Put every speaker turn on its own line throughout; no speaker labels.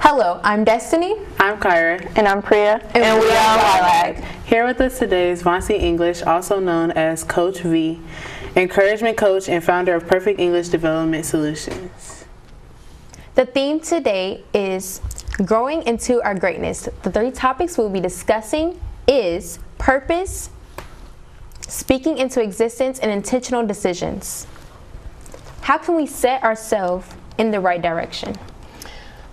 Hello, I'm Destiny.
I'm KYRA.
And I'm PRIYA.
And we are YLAG.
Here with us today is Vonsi English, also known as Coach V, encouragement coach and founder of Perfect English Development Solutions.
The theme today is growing into our greatness. The 3 topics we'll be discussing is purpose, speaking into existence, and intentional decisions. How can we set ourselves in the right direction?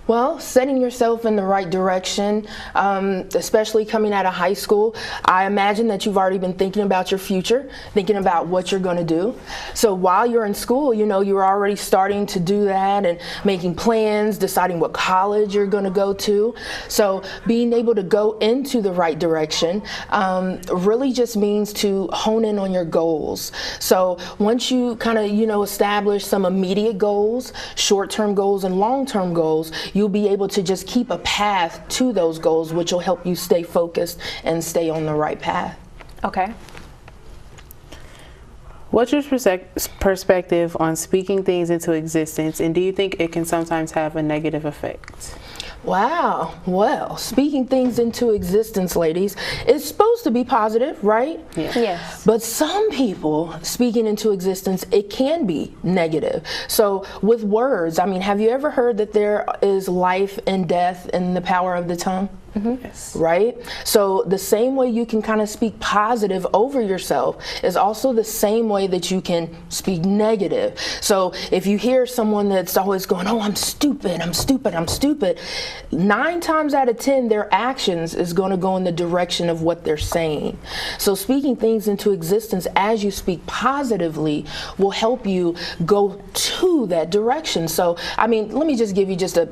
Well, setting yourself in the right direction, especially coming out of high school, I imagine that you've already been thinking about your future, thinking about what you're going to do. So while you're in school, you're already starting to do that and making plans, deciding what college you're going to go to. So being able to go into the right direction really just means to hone in on your goals. So once you kind of, establish some immediate goals, short-term goals and long-term goals, you'll be able to just keep a path to those goals, which will help you stay focused and stay on the right path.
Okay.
What's your perspective on speaking things into existence, and do you think it can sometimes have a negative effect?
Wow. Well, speaking things into existence, ladies, is supposed to be positive, right?
Yeah.
Yes.
But some people speaking into existence, it can be negative. So with words, have you ever heard that there is life and death in the power of the tongue?
Mm-hmm. Yes.
Right? So the same way you can kind of speak positive over yourself is also the same way that you can speak negative. So if you hear someone that's always going, oh, I'm stupid, 9 times out of 10, their actions is going to go in the direction of what they're saying. So speaking things into existence as you speak positively will help you go to that direction. So, let me just give you just a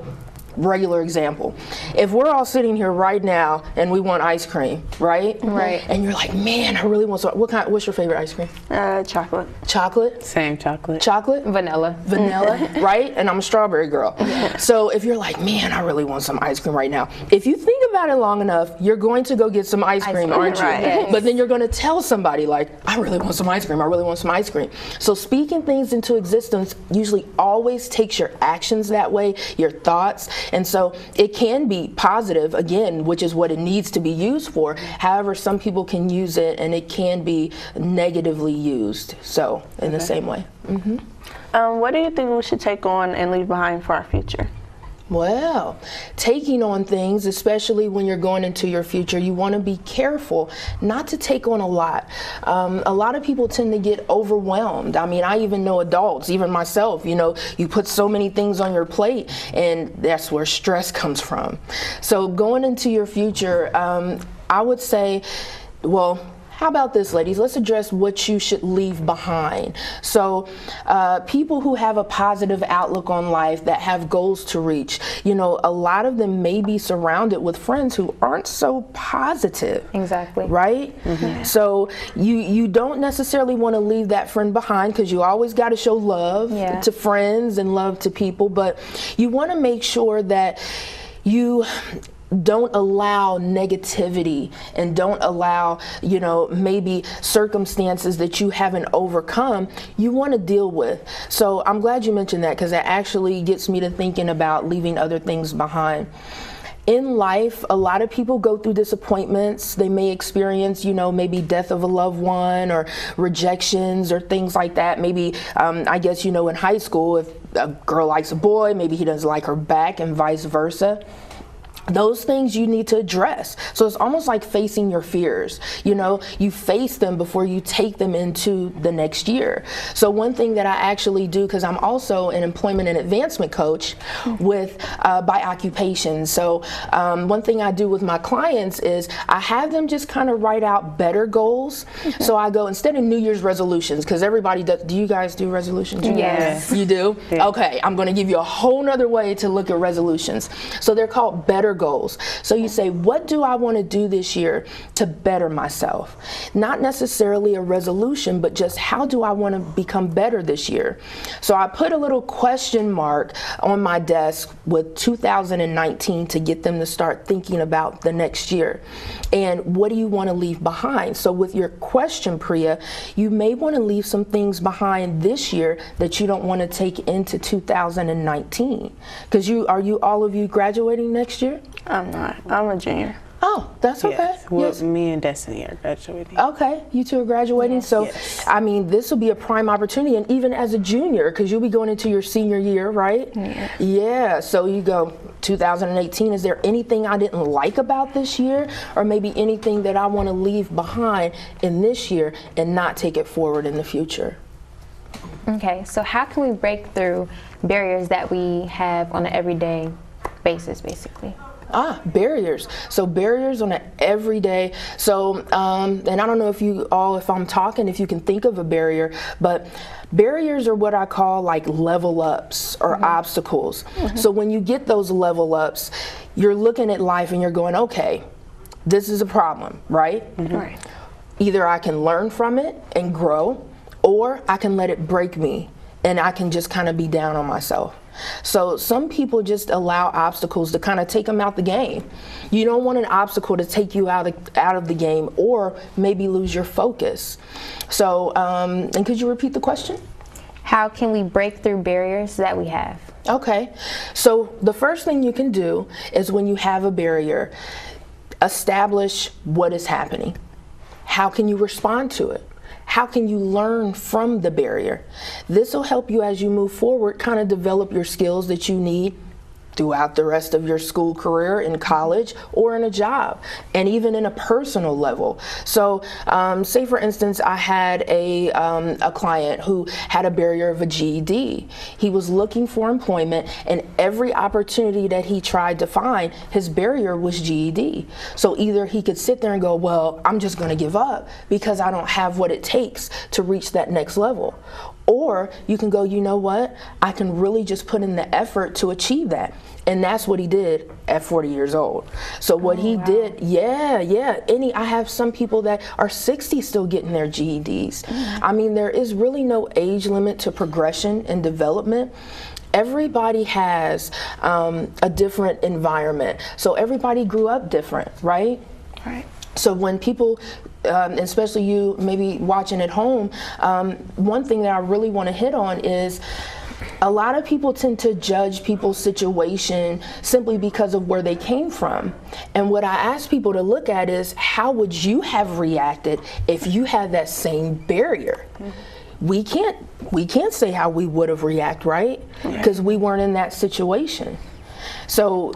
regular example. If we're all sitting here right now and we want ice cream, right?
Right.
And you're like, man, I really want some. What's your favorite ice cream?
Chocolate.
Chocolate?
Same chocolate.
Chocolate?
Vanilla.
Vanilla, right? And I'm a strawberry girl. Yeah. So if you're like, man, I really want some ice cream right now. If you think about it long enough, you're going to go get some ice cream, aren't you?
Right. Yes.
But then you're going to tell somebody like, I really want some ice cream. I really want some ice cream. So speaking things into existence usually always takes your actions that way, your thoughts. And so it can be positive, again, which is what it needs to be used for. However, some people can use it and it can be negatively used. So in the same way. Mm-hmm.
What do you think we should take on and leave behind for our future?
Well, taking on things, especially when you're going into your future, you want to be careful not to take on a lot. A lot of people tend to get overwhelmed. I even know adults, even myself, you put so many things on your plate, and that's where stress comes from. So going into your future, I would say, well, how about this, ladies? Let's address what you should leave behind. So people who have a positive outlook on life, that have goals to reach, a lot of them may be surrounded with friends who aren't so positive.
Exactly.
Right? Mm-hmm. So you don't necessarily want to leave that friend behind, because you always got to show love to friends and love to people, but you want to make sure that you don't allow negativity and don't allow, maybe circumstances that you haven't overcome, you want to deal with. So I'm glad you mentioned that, because that actually gets me to thinking about leaving other things behind. In life, a lot of people go through disappointments. They may experience, maybe death of a loved one or rejections or things like that. Maybe, in high school, if a girl likes a boy, maybe he doesn't like her back, and vice versa. Those things you need to address. So it's almost like facing your fears. You face them before you take them into the next year. So one thing that I actually do, because I'm also an employment and advancement coach with by occupation. So one thing I do with my clients is I have them just kind of write out better goals. So I go, instead of New Year's resolutions, because everybody does. Do you guys do resolutions?
Yes.
You do?
Yeah.
Okay, I'm going to give you a whole nother way to look at resolutions. So they're called better year goals. So you say, what do I want to do this year to better myself? Not necessarily a resolution, but just how do I want to become better this year? So I put a little question mark on my desk with 2019 to get them to start thinking about the next year. And what do you want to leave behind? So with your question, Priya, you may want to leave some things behind this year that you don't want to take into 2019. Because all of you graduating next year?
I'm not. I'm a junior.
Oh, that's okay.
Yes. Well, me and Destiny are graduating.
Okay, you two are graduating. Yes. So, yes. I mean, this will be a prime opportunity, and even as a junior, because you'll be going into your senior year, right?
Yeah.
Yeah, so you go 2018, is there anything I didn't like about this year, or maybe anything that I want to leave behind in this year and not take it forward in the future?
Okay, so how can we break through barriers that we have on an everyday basis, basically?
Barriers. So barriers on an everyday. So, and I don't know if I'm talking, if you can think of a barrier, but barriers are what I call like level ups or obstacles. So when you get those level ups, you're looking at life and you're going, okay, this is a problem, right?
Right.
Either I can learn from it and grow, or I can let it break me and I can just kind of be down on myself. So some people just allow obstacles to kind of take them out the game. You don't want an obstacle to take you out of the game or maybe lose your focus. So, and could you repeat the question?
How can we break through barriers that we have?
Okay, so the first thing you can do is when you have a barrier, establish what is happening. How can you respond to it? How can you learn from the barrier? This will help you as you move forward, kind of develop your skills that you need throughout the rest of your school career, in college, or in a job, and even in a personal level. So say for instance, I had a client who had a barrier of a GED. He was looking for employment, and every opportunity that he tried to find, his barrier was GED. So either he could sit there and go, well, I'm just gonna give up because I don't have what it takes to reach that next level. Or you can go, you know what, I can really just put in the effort to achieve that. And that's what he did at 40 years old. So what he did, I have some people that are 60 still getting their GEDs. I mean, there is really no age limit to progression and development. Everybody has a different environment. So everybody grew up different, right?
Right.
So when people, especially you maybe watching at home, one thing that I really want to hit on is a lot of people tend to judge people's situation simply because of where they came from. And what I ask people to look at is, how would you have reacted if you had that same barrier? We can't say how we would have reacted, right? Because we weren't in that situation. So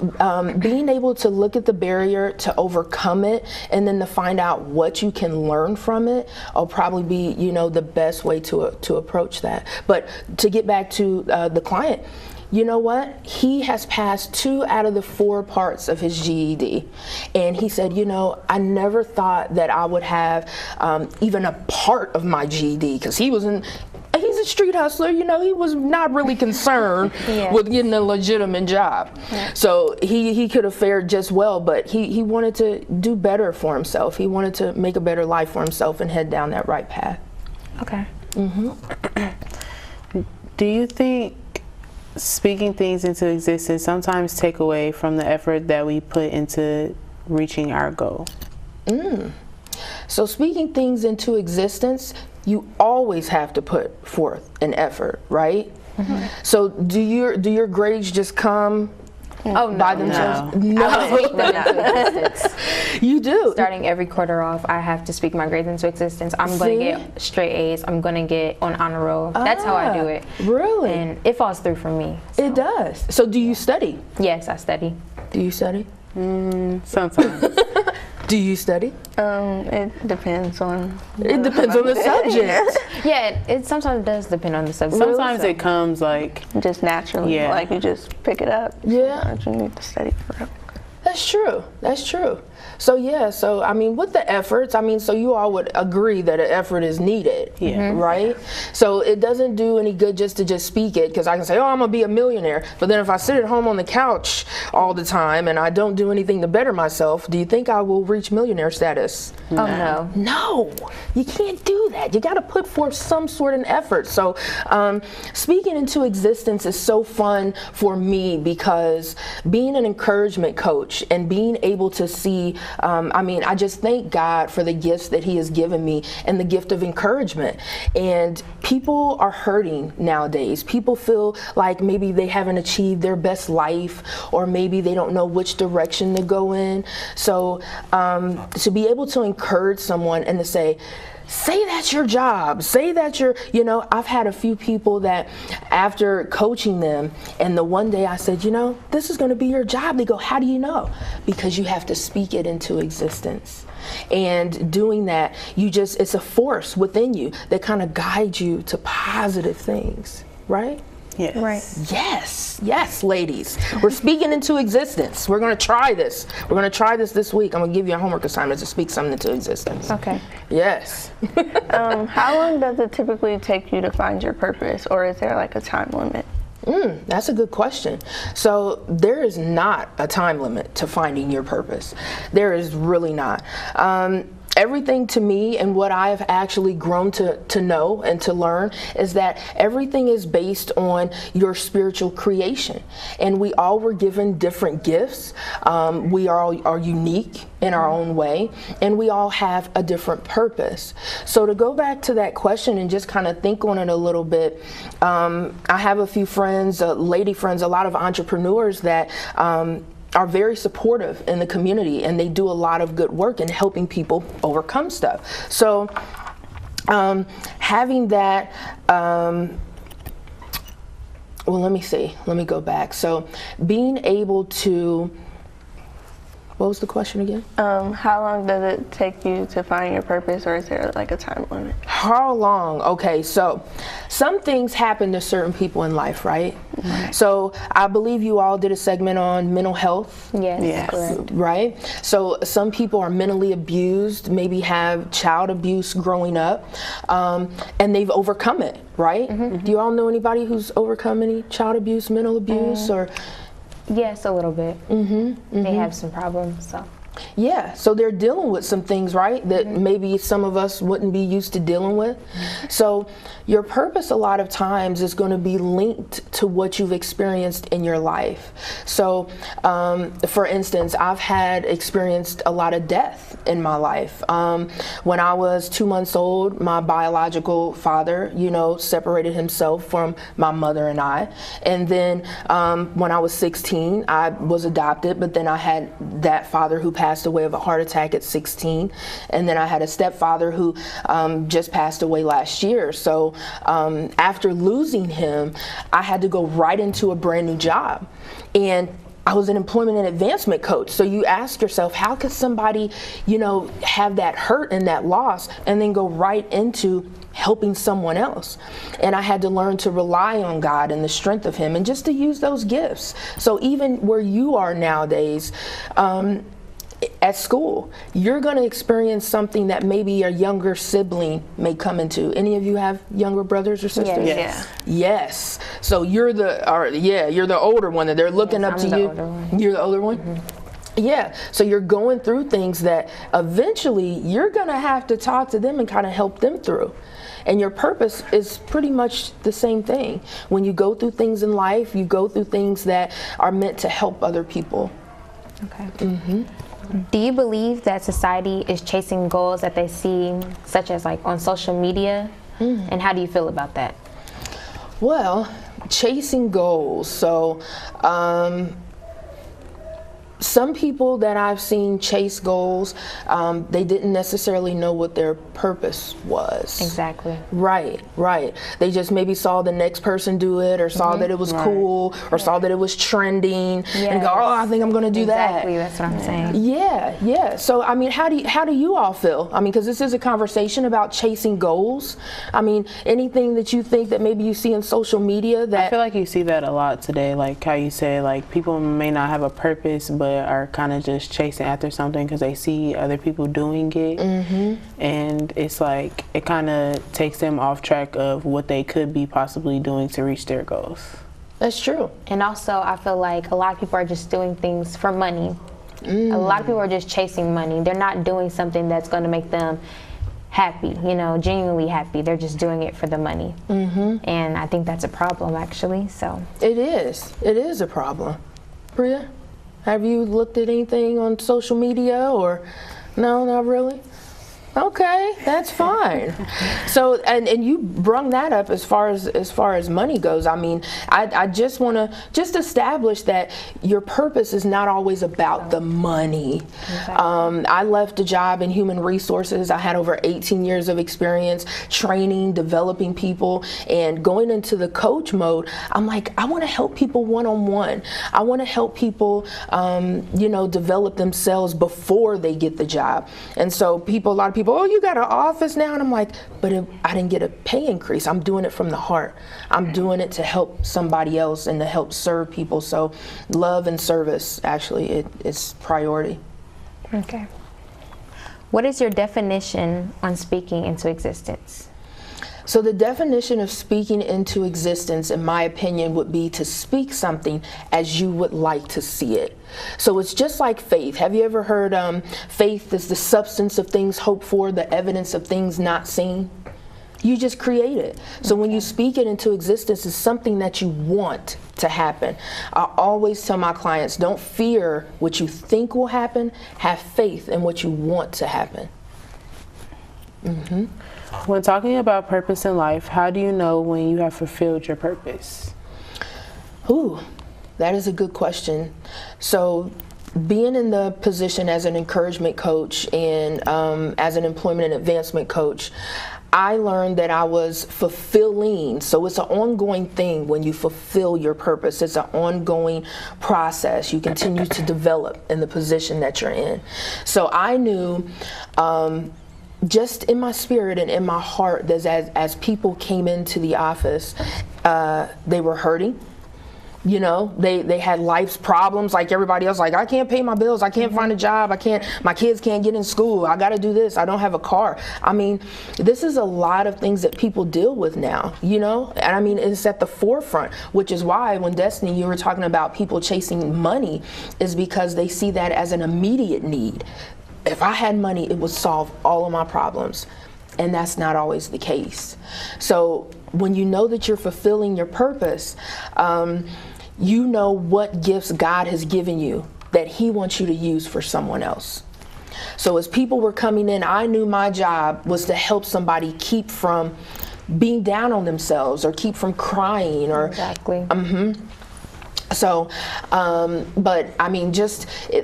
being able to look at the barrier, to overcome it, and then to find out what you can learn from it will probably be, the best way to approach that. But to get back to the client, you know what? He has passed 2 out of the 4 parts of his GED. And he said, I never thought that I would have even a part of my GED, because he's a street hustler, he was not really concerned with getting a legitimate job. So he could have fared just well, but he wanted to do better for himself. He wanted to make a better life for himself and head down that right path.
Okay.
Do you think speaking things into existence sometimes take away from the effort that we put into reaching our goal?
So speaking things into existence, you always have to put forth an effort, right? So do your grades just come by themselves?
No. I speak them into existence.
You do.
Starting every quarter off, I have to speak my grades into existence. I'm going to get straight A's. I'm going to get on honor roll. That's how I do it.
Really?
And it falls through for me. So.
It does. So do you study?
Yes, I study.
Do you study?
Sometimes.
Do you study?
It depends on.
It depends on the subject.
Yeah, it sometimes does depend on the subject.
Sometimes it comes like
just naturally, like you just pick it up.
Yeah.
You need to study for it.
That's true. That's true. So yeah, so I mean, with the efforts, I mean, so you all would agree that an effort is needed, right? So it doesn't do any good just to just speak it, because I can say, oh, I'm gonna be a millionaire, but then if I sit at home on the couch all the time and I don't do anything to better myself, do you think I will reach millionaire status?
Oh no.
No, you can't do that. You got to put forth some sort of effort. So speaking into existence is so fun for me, because being an encouragement coach and being able to see, I mean, I just thank God for the gifts that he has given me and the gift of encouragement. And people are hurting nowadays. People feel like maybe they haven't achieved their best life, or maybe they don't know which direction to go in. So to be able to encourage someone and to say that's your job, say that you're, you know, I've had a few people that after coaching them, and the one day I said, you know, this is going to be your job. They go, how do you know? Because you have to speak it into existence. And doing that, it's a force within you that kind of guides you to positive things, right?
Yes.
Right.
Yes, ladies. We're speaking into existence. We're going to try this. We're going to try this week. I'm going to give you a homework assignment to speak something into existence.
Okay.
Yes.
How long does it typically take you to find your purpose, or is there like a time limit?
That's a good question. So there is not a time limit to finding your purpose. There is really not. Everything to me, and what I have actually grown to know and to learn, is that everything is based on your spiritual creation. And we all were given different gifts. We all are unique in our own way, and we all have a different purpose. So to go back to that question and just kind of think on it a little bit, I have a few friends, lady friends, a lot of entrepreneurs that are very supportive in the community, and they do a lot of good work in helping people overcome stuff. So having that, well, let me go back. So being able to, what was the question again?
How long does it take you to find your purpose, or is there like a time limit?
How long? Okay, so some things happen to certain people in life, right? So I believe you all did a segment on mental health.
Yes. Correct.
Right? So some people are mentally abused, maybe have child abuse growing up, and they've overcome it, right? Do you all know anybody who's overcome any child abuse, mental abuse, or?
Yes, a little bit. They have some problems, so.
Yeah, so they're dealing with some things, right, that maybe some of us wouldn't be used to dealing with. So your purpose a lot of times is going to be linked to what you've experienced in your life. So for instance, I've experienced a lot of death in my life. When I was 2 months old, my biological father, you know, separated himself from my mother and I. And then when I was 16, I was adopted, but then I had that father who passed away of a heart attack at 16, and then I had a stepfather who just passed away last year. So after losing him, I had to go right into a brand new job, and I was an employment and advancement coach. So you ask yourself, how could somebody, you know, have that hurt and that loss and then go right into helping someone else? And I had to learn to rely on God and the strength of him, and just to use those gifts. So even where you are nowadays, at school, you're going to experience something that maybe a younger sibling may come into. Any of you have younger brothers or sisters?
Yes.
Yes. So you're the older one that they're looking up to you. You're the older one? Yeah, so you're going through things that eventually you're going to have to talk to them and kind of help them through. And your purpose is pretty much the same thing. When you go through things in life, you go through things that are meant to help other people.
Okay. Do you believe that society is chasing goals that they see, such as like on social media? And how do you feel about that?
Well, chasing goals. So some people that I've seen chase goals, they didn't necessarily know what their purpose was.
Exactly.
Right. They just maybe saw the next person do it, or saw that it was cool, or saw that it was trending, and go, oh, I think I'm going to do that.
Exactly, that's what I'm saying.
Yeah. So, I mean, how do you all feel? I mean, because this is a conversation about chasing goals. I mean, anything that you think that maybe you see in social media that...
I feel like you see that a lot today, like how you say, like, people may not have a purpose, but but are kind of just chasing after something because they see other people doing it. And it's like it kind of takes them off track of what they could be possibly doing to reach their goals.
That's true.
And also, I feel like a lot of people are just doing things for money. A lot of people are just chasing money. They're not doing something that's going to make them happy, you know, genuinely happy. They're just doing it for the money. And I think that's a problem, actually. So
it is a problem. Priya, have you looked at anything on social media, or no, not really? Okay, that's fine. So, and you brung that up as far as money goes. I mean, I just want to just establish that your purpose is not always about the money. I left a job in human resources. I had over 18 years of experience training, developing people, and going into the coach mode. I'm like, I want to help people one-on-one. I want to help people, you know, develop themselves before they get the job. And so a lot of people, oh, you got an office now? And I'm like, but I didn't get a pay increase. I'm doing it from the heart. I'm doing it to help somebody else and to help serve people. So love and service, actually, it's priority.
Okay. What is your definition on speaking into existence?
So the definition of speaking into existence, in my opinion, would be to speak something as you would like to see it. So it's just like faith. Have you ever heard faith is the substance of things hoped for, the evidence of things not seen? You just create it. So when you speak it into existence, it's something that you want to happen. I always tell my clients, don't fear what you think will happen. Have faith in what you want to happen.
When talking about purpose in life, how do you know when you have fulfilled your purpose?
Ooh, that is a good question. So being in the position as an encouragement coach and as an employment and advancement coach, I learned that I was fulfilling. So it's an ongoing thing when you fulfill your purpose. It's an ongoing process. You continue to develop in the position that you're in. So I knew just in my spirit and in my heart that as people came into the office, they were hurting. You know, they had life's problems like everybody else. Like, I can't pay my bills. I can't find a job. My kids can't get in school. I got to do this. I don't have a car. I mean, this is a lot of things that people deal with now, you know? And I mean, it's at the forefront, which is why when Destiny, you were talking about people chasing money, is because they see that as an immediate need. If I had money, it would solve all of my problems. And that's not always the case. So when you know that you're fulfilling your purpose, you know what gifts God has given you that He wants you to use for someone else. So as people were coming in, I knew my job was to help somebody keep from being down on themselves or keep from crying or
Exactly.
So, but I mean,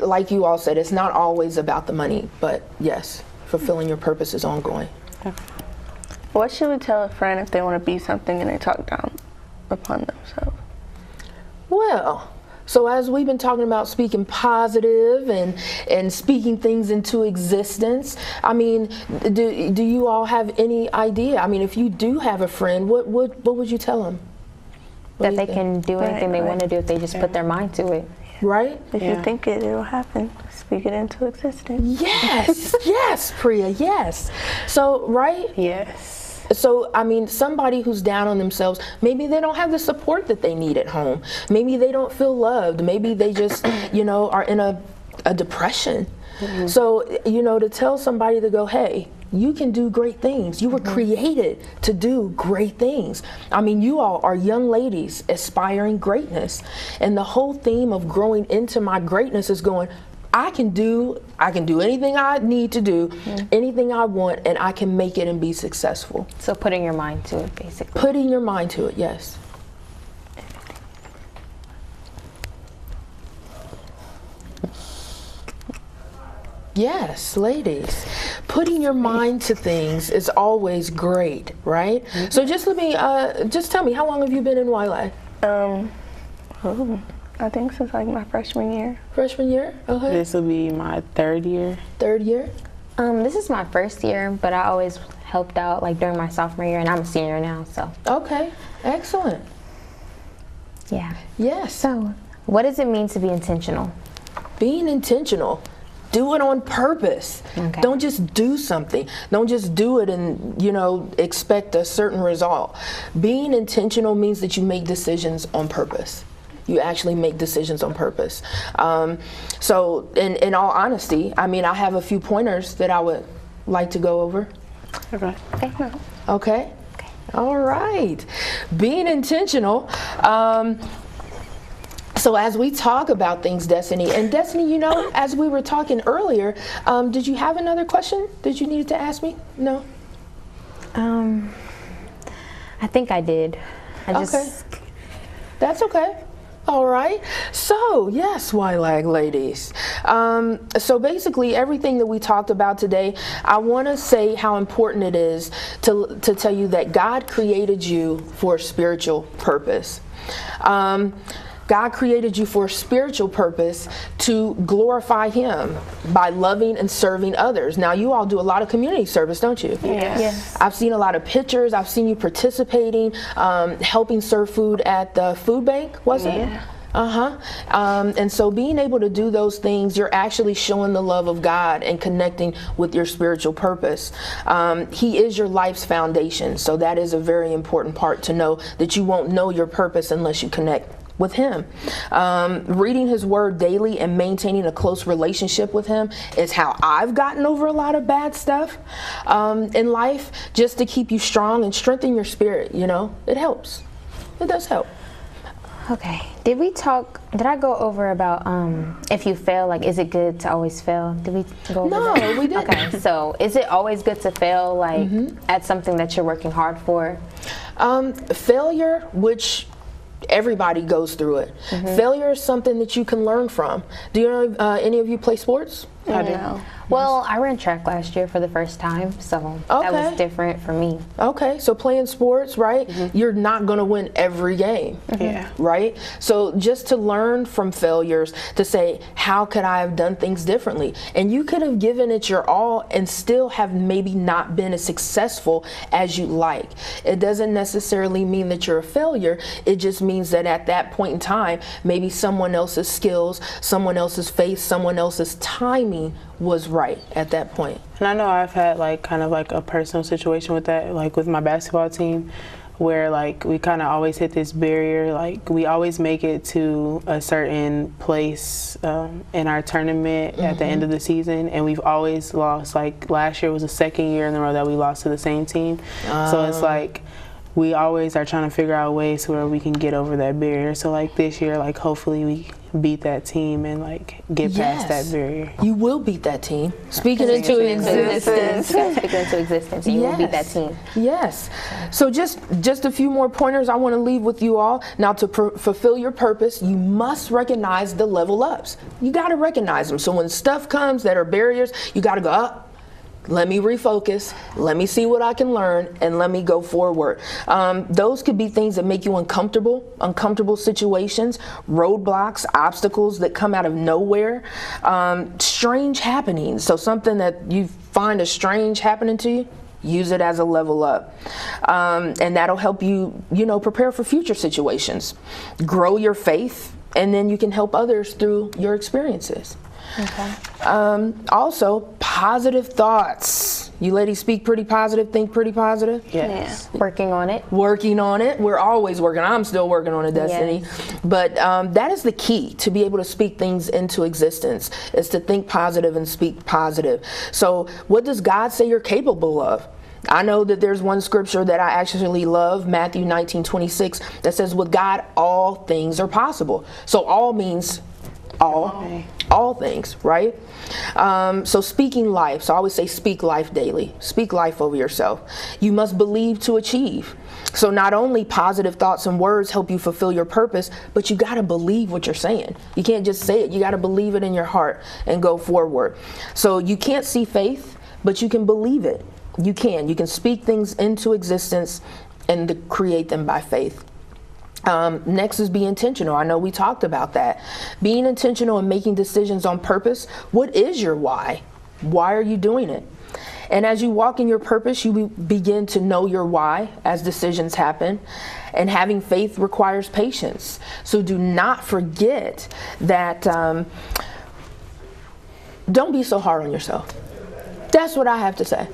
like you all said, it's not always about the money, but yes, fulfilling your purpose is ongoing.
What should we tell a friend if they want to be something and they talk down upon themselves?
Well, so as we've been talking about speaking positive and speaking things into existence, I mean, do you all have any idea? I mean, if you do have a friend, what would you tell them?
That they can do anything they want to do if they just put their mind to it.
Right?
If you think it, it'll happen. Speak it into existence.
Yes, yes, Priya, yes. So, right?
Yes.
So, I mean, somebody who's down on themselves, maybe they don't have the support that they need at home. Maybe they don't feel loved. Maybe they just, you know, are in a depression. So, you know, to tell somebody to go, hey, you can do great things. You were created to do great things. I mean, you all are young ladies aspiring greatness. And the whole theme of growing into my greatness is going, I can do anything I need to do, anything I want, and I can make it and be successful.
So putting your mind to it, basically.
Putting your mind to it, yes. Yes, ladies. Putting your mind to things is always great, right? So just let me, just tell me, how long have you been in YLAG?
I think since like my freshman year.
Freshman year? Okay.
This will be my third year.
Third year?
This is my first year, but I always helped out like during my sophomore year, and I'm a senior now, so.
Okay, excellent.
Yeah.
Yes.
So, what does it mean to be intentional?
being intentional. Do it on purpose.
Okay.
Don't just do something. Don't just do it and, you know, expect a certain result. Being intentional means that you make decisions on purpose. You actually make decisions on purpose. So in all honesty, I mean, I have a few pointers that I would like to go over.
Okay.
Okay.
Okay? All right. Being intentional. So as we talk about things, Destiny, and Destiny, you know, as we were talking earlier, did you have another question that you needed to ask me? No?
I think I did.
Okay. That's okay. All right. So, yes, YLAG ladies. So basically everything that we talked about today, I want to say how important it is to tell you that God created you for a spiritual purpose. God created you for a spiritual purpose to glorify Him by loving and serving others. Now, you all do a lot of community service, don't you?
Yes.
I've seen a lot of pictures. I've seen you participating, helping serve food at the food bank, was it?
Yeah.
And so being able to do those things, you're actually showing the love of God and connecting with your spiritual purpose. He is your life's foundation. So that is a very important part to know, that you won't know your purpose unless you connect with Him. Reading His Word daily and maintaining a close relationship with Him is how I've gotten over a lot of bad stuff in life, just to keep you strong and strengthen your spirit. You know, it helps. It does help.
Okay. Did I go over about if you fail, like, is it good to always fail? Did we go over
No,
that?
we didn't.
Okay. So is it always good to fail, like, at something that you're working hard for?
Failure, which everybody goes through it. Failure is something that you can learn from. Do you know any of you play sports?
I do.
No.
Well, I ran track last year for the first time, so that was different for me.
Okay, so playing sports, right? You're not going to win every game.
Yeah.
Right? So just to learn from failures, to say, how could I have done things differently? And you could have given it your all and still have maybe not been as successful as you like. It doesn't necessarily mean that you're a failure. It just means that at that point in time, maybe someone else's skills, someone else's faith, someone else's timing was right at that point.
And I know I've had like kind of like a personal situation with that, like with my basketball team, where like we kind of always hit this barrier. Like we always make it to a certain place in our tournament at the end of the season, and we've always lost. Like last year was the second year in a row that we lost to the same team. So it's like we always are trying to figure out ways where we can get over that barrier. So like this year, like hopefully we beat that team and like get past that barrier.
You will beat that team. Speaking into existence.
Speaking into existence, and you will beat that team.
Yes. So just a few more pointers I want to leave with you all. Now, to fulfill your purpose, you must recognize the level ups. You got to recognize them. So when stuff comes that are barriers, you got to go up. Let me refocus, let me see what I can learn, and let me go forward. Those could be things that make you uncomfortable situations, roadblocks, obstacles that come out of nowhere, strange happenings. So something that you find a strange happening to you, use it as a level up. And that'll help you, prepare for future situations. Grow your faith, and then you can help others through your experiences. Okay. Also, positive thoughts. You ladies speak pretty positive, think pretty positive?
Yes.
Yeah. Working on it.
Working on it. We're always working. I'm still working on it, Destiny.
Yes.
But that is the key to be able to speak things into existence, is to think positive and speak positive. So what does God say you're capable of? I know that there's one scripture that I actually love, Matthew 19:26, that says, with God, all things are possible. So all means all things, right? So speaking life. So I always say speak life daily. Speak life over yourself. You must believe to achieve. So not only positive thoughts and words help you fulfill your purpose, but you got to believe what you're saying. You can't just say it. You got to believe it in your heart and go forward. So you can't see faith, but you can believe it. You can speak things into existence and to create them by faith. Next is be intentional. I know we talked about that. Being intentional and making decisions on purpose. What is your why? Why are you doing it? And as you walk in your purpose, you begin to know your why as decisions happen. And having faith requires patience. So do not forget that don't be so hard on yourself. That's what I have to say.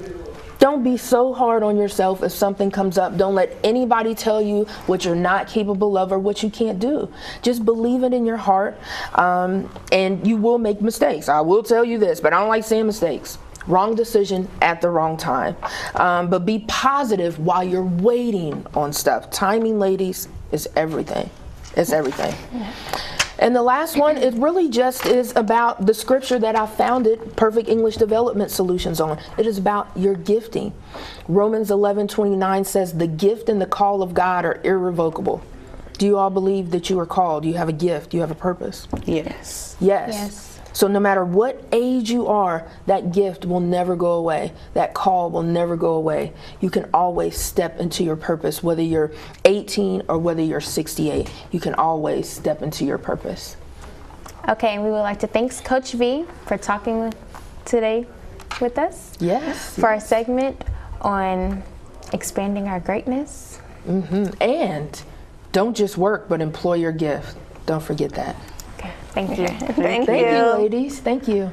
Don't be so hard on yourself if something comes up. Don't let anybody tell you what you're not capable of or what you can't do. Just believe it in your heart, and you will make mistakes. I will tell you this, but I don't like saying mistakes. Wrong decision at the wrong time. But be positive while you're waiting on stuff. Timing, ladies, is everything. It's everything. And the last one, it really just is about the scripture that I founded Perfect English Development Solutions on. It is about your gifting. Romans 11:29 says the gift and the call of God are irrevocable. Do you all believe that you are called? You have a gift. You have a purpose?
Yes.
Yes. So no matter what age you are, that gift will never go away. That call will never go away. You can always step into your purpose, whether you're 18 or whether you're 68. You can always step into your purpose.
Okay, and we would like to thank Coach V for talking today with us.
Yes.
For our segment on expanding our greatness.
And don't just work, but employ your gift. Don't forget that.
Okay, thank you.
Thank you.
Thank you, ladies. Thank you.